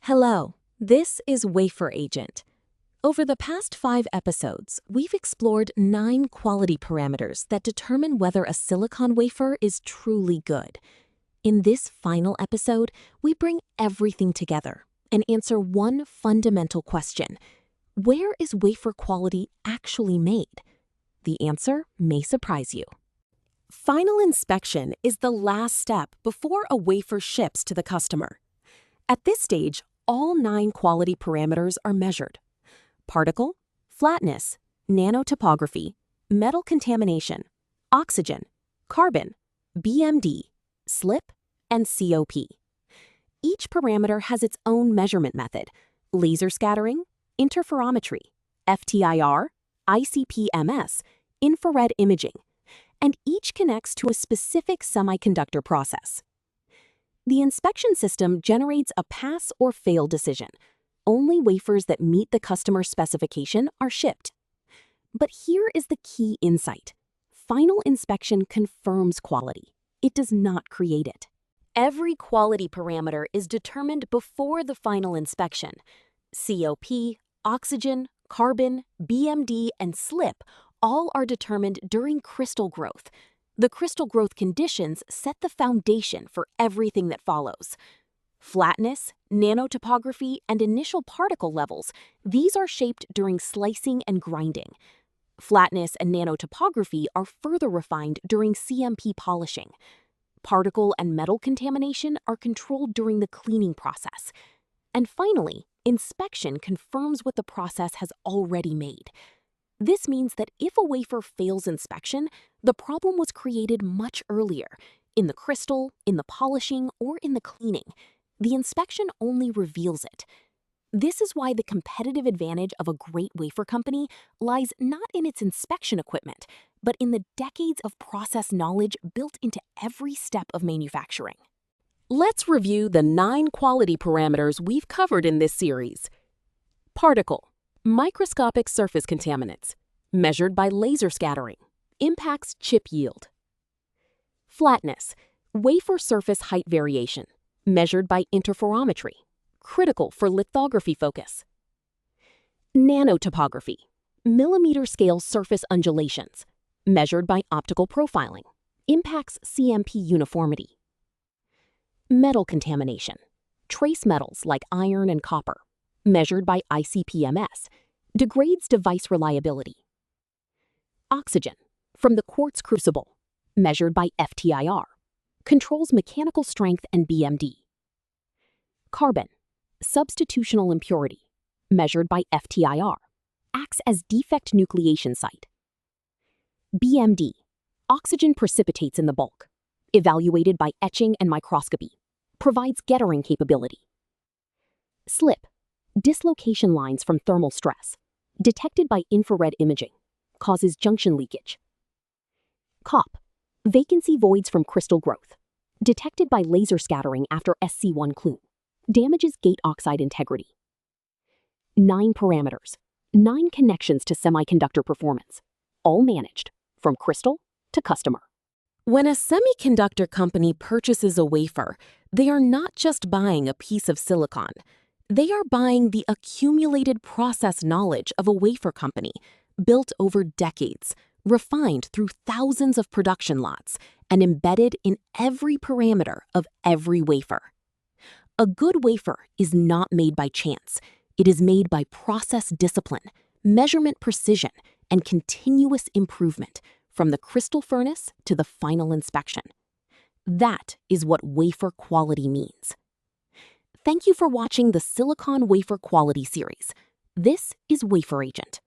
Hello, this is Wafer Agent. Over the past 5 episodes, we've explored 9 quality parameters that determine whether a silicon wafer is truly good. In this final episode, we bring everything together and answer one fundamental question. Where is wafer quality actually made? The answer may surprise you. Final inspection is the last step before a wafer ships to the customer. At this stage, all 9 quality parameters are measured: particle, flatness, nanotopography, metal contamination, oxygen, carbon, BMD, slip, and COP. Each parameter has its own measurement method: laser scattering, interferometry, FTIR, ICP-MS, infrared imaging, and each connects to a specific semiconductor process. The inspection system generates a pass or fail decision. Only wafers that meet the customer's specification are shipped. But here is the key insight. Final inspection confirms quality. It does not create it. Every quality parameter is determined before the final inspection. COP, oxygen, carbon, BMD, and slip all are determined during crystal growth. The crystal growth conditions set the foundation for everything that follows. Flatness, nanotopography, and initial particle levels, these are shaped during slicing and grinding. Flatness and nanotopography are further refined during CMP polishing. Particle and metal contamination are controlled during the cleaning process. And finally, inspection confirms what the process has already made. This means that if a wafer fails inspection, the problem was created much earlier, in the crystal, in the polishing, or in the cleaning. The inspection only reveals it. This is why the competitive advantage of a great wafer company lies not in its inspection equipment, but in the decades of process knowledge built into every step of manufacturing. Let's review the 9 quality parameters we've covered in this series. Particle. Microscopic surface contaminants, measured by laser scattering, impacts chip yield. Flatness, wafer surface height variation, measured by interferometry, critical for lithography focus. Nanotopography, millimeter-scale surface undulations, measured by optical profiling, impacts CMP uniformity. Metal contamination, trace metals like iron and copper, measured by ICP-MS, degrades device reliability. Oxygen, from the quartz crucible, measured by FTIR, controls mechanical strength and BMD. Carbon, substitutional impurity, measured by FTIR, acts as defect nucleation site. BMD, oxygen precipitates in the bulk, evaluated by etching and microscopy, provides gettering capability. Slip, dislocation lines from thermal stress, detected by infrared imaging, causes junction leakage. COP, vacancy voids from crystal growth, detected by laser scattering after SC1 clue, damages gate oxide integrity. 9 parameters, 9 connections to semiconductor performance, all managed from crystal to customer. When a semiconductor company purchases a wafer, they are not just buying a piece of silicon. They are buying the accumulated process knowledge of a wafer company, built over decades, refined through thousands of production lots, and embedded in every parameter of every wafer. A good wafer is not made by chance. It is made by process discipline, measurement precision, and continuous improvement, from the crystal furnace to the final inspection. That is what wafer quality means. Thank you for watching the Silicon Wafer Quality Series. This is Wafer Agent.